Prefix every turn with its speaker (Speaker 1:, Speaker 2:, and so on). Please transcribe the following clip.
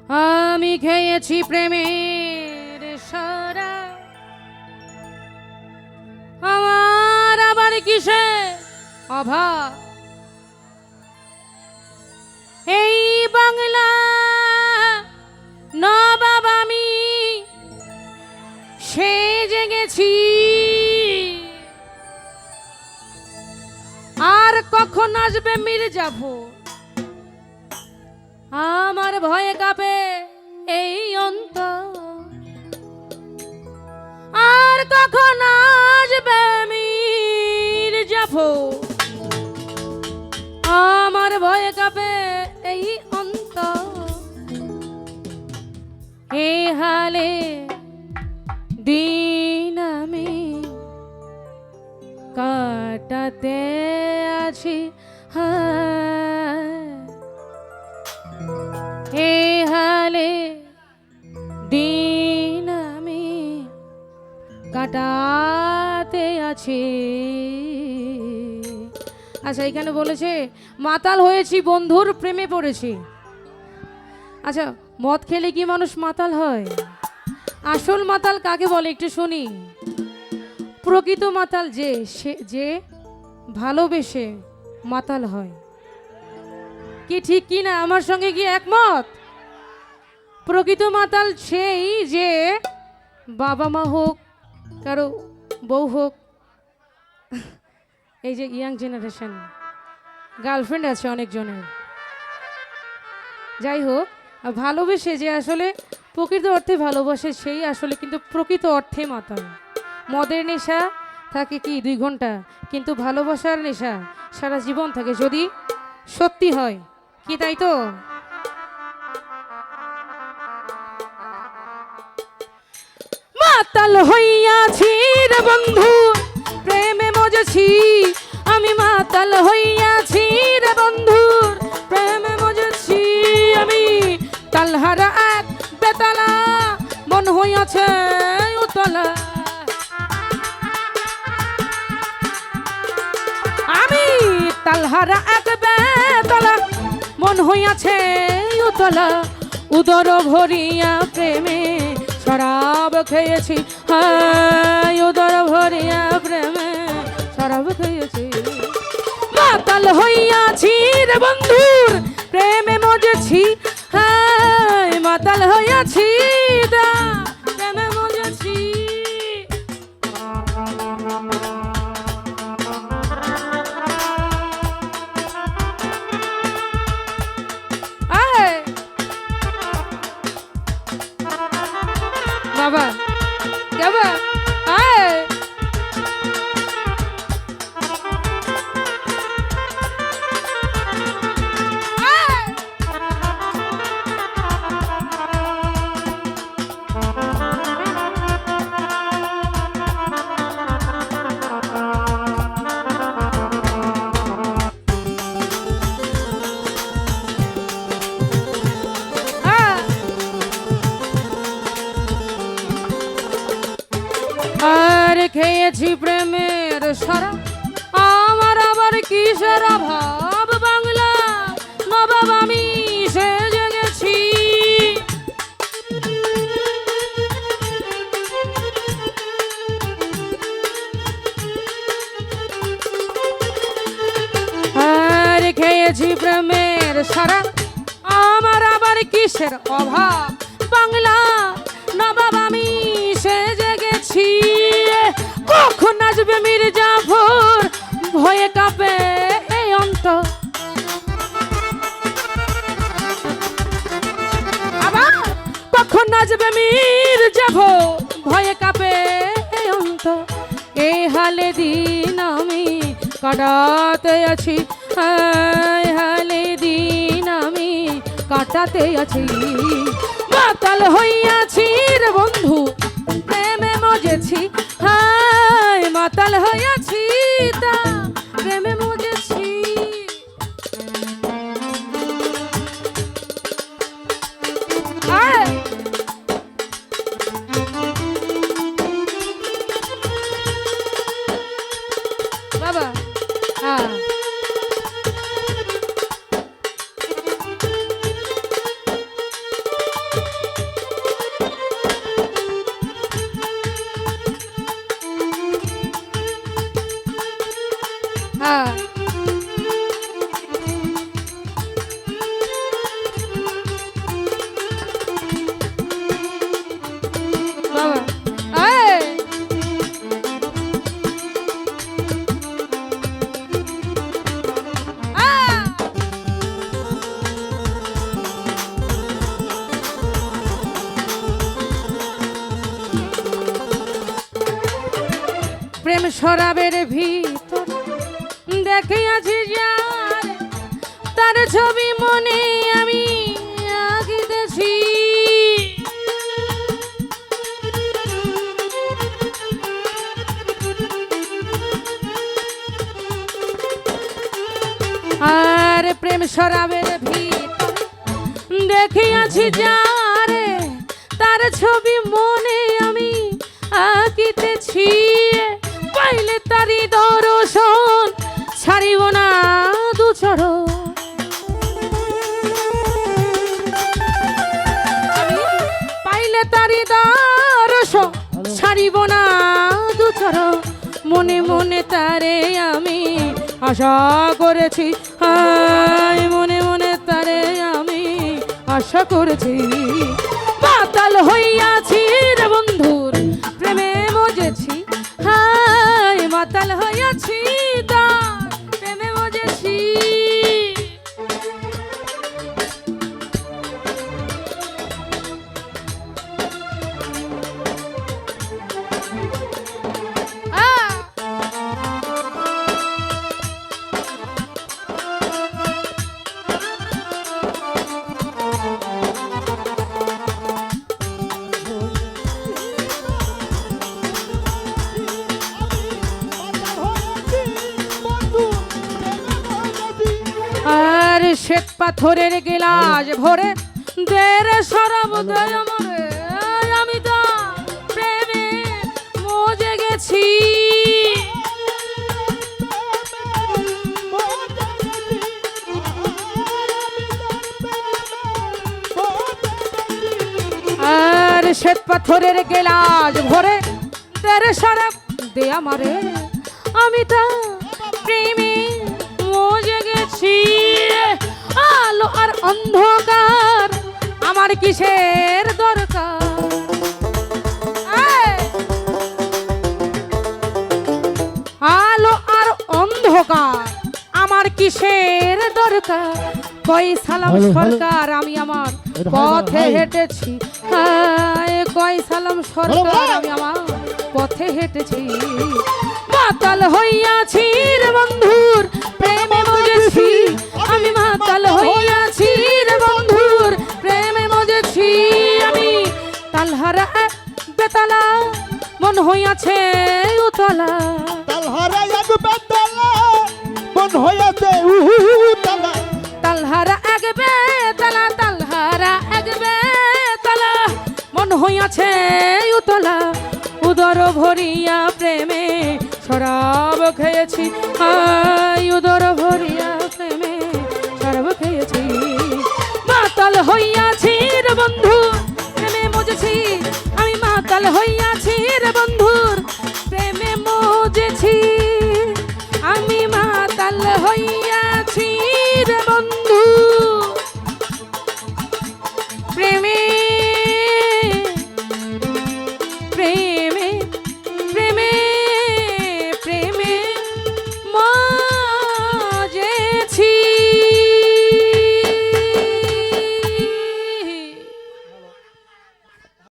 Speaker 1: আমি খেয়েছি প্রেমের সারা, আমার আবার কিসে অভাব। এই বাংলা নবাব আমি সেজে গেছি, আর কখন আসবে মির্জাফর, আমার ভয়ে কাঁপে এই অন্তর। আর কখন আসবে মির্জাফর, আমার ভয়ে কাঁপে এই অন্তর। এ হালে দিন আমি কাটাতে আছি, এ হালে দিন আমি কাটাতে আছি। আচ্ছা, এখানে বলেছে মাতাল হয়েছি, বন্ধুর প্রেমে পড়েছি। আচ্ছা, মদ খেলে কি মানুষ মাতাল হয়? আসল মাতাল কাকে বলে একটু শুনি। প্রকৃত মাতাল যে ভালোবেসে মাতাল হয়। কি ঠিক কি না, আমার সঙ্গে কি একমত? প্রকৃত মাতাল সেই যে বাবা মা হোক, কারো বউ হোক, এই যে ইয়াং জেনারেশন গার্লফ্রেন্ড আছে অনেকজনের, যাই হোক, ভালোবেসে যে আসলে প্রকৃত অর্থে ভালোবাসে সেই আসলে কিন্তু প্রকৃত অর্থে মাতাল। মদের নেশা থাকে কি 2 ঘন্টা, কিন্তু ভালোবাসার নেশা সারা জীবন থাকে, যদি সত্যি হয়। কি তাই তো? মাতাল হইয়াছি রে বন্ধু, প্রেমে মজেছি আমি। মাতাল হইয়াছি রে বন্ধু, প্রেমে মজেছি আমি। তালহারা এক বেতালা, মন হইয়াছে উতলা। আমি তালহারা এক বেতালা, মন হইয়াছে উতলা। উদর ভরিয়া প্রেমে শরাব খেয়েছি, হায় উদর ভরিয়া প্রেমে শরাব খেয়েছি। মাতাল হইয়াছি রে বন্ধুর, প্রেমে মজেছি, হায় মাতাল হইয়াছি, প্রেমে মজেছি। বাবা বাবা আয় আর খেয়েছি প্রেমের সারা, আমার আবার কিসের অভাব। বাংলা নবাব আমি সেজে গেছি, আর খেয়েছি প্রেমের সারা, আমার আবার কিসের অভাব। বাংলা নবাব আমি সেজে গেছি, কখন আসবে মির্জাফর, ভয়ে কাঁপে এই অন্তর। আবার কখন আসবে মির্জাফর, ভয়ে কাঁপে এই অন্তর। এই হালে দিন আমি কাটাতে আছি, হালে দিন আমি কাটাতে আছি। মাতাল হইয়াছি রে বন্ধু, প্রেমে মজেছি, হায় মাতাল হইয়াছি, প্রেমে মজেছি। বাবা শরাবের ভিতর দেখে আছি যার, তার ছবি মনে আমি আঁকিতেছি। আর প্রেম শরাবের ভিতর দেখিয়াছি যারে, তার ছবি মনে আমি আঁকিতেছি। পাইলে তারি দর্শন ছাড়িব না দুচরণ, পাইলে তারি দর্শন ছাড়িব না দুচরণ। মনে মনে তারে আমি আশা করেছি, হায় মনে মনে তারে আমি আশা করেছি। মাতাল হইয়াছি রে বন্ধুর প্রেমে মজেছি, হায় মাতাল হইয়াছি তার প্রেমে মজেছি। আর শ্বেত পাথরের গিলাস ভরে দেরে শরাব দেয় আমারে, আমি তো প্রেমে মজে গেছি। আর শ্বেত পাথরের গিলাস ভরে দেরে শরাব দেয় আমারে, আমি তো প্রেমে মজে গেছি। আলো আর অন্ধকার আমার কিসের দরকার, আলো আর অন্ধকার আমার কিসের দরকার। কই সালাম সরকার আমি আমার পথে হেঁটেছি, হায় কই সালাম সরকার আমি আমার পথে হেঁটেছি। মাতাল হইয়াছি রে বন্ধুর প্রেমে মজেছি, আমি মাতাল হইয়াছি রে বন্ধুর প্রেমে মজেছি। আমি তালহারা বেতালা মন হইয়াছে উতলা,
Speaker 2: তালহারা এক বেতালা মন হইয়াছে উতলা।
Speaker 1: তালহারা এক বেতালা, তালহারা এক বেতালা মন হইয়াছে উতলা। উদর ভরিয়া প্রেমে শরাব খেয়েছি, হায় উদর ভরিয়া প্রেমে শরাব খেয়েছি। মাতাল হইয়াছি রে বন্ধু প্রেমে মজেছি, আমি মাতাল হইয়া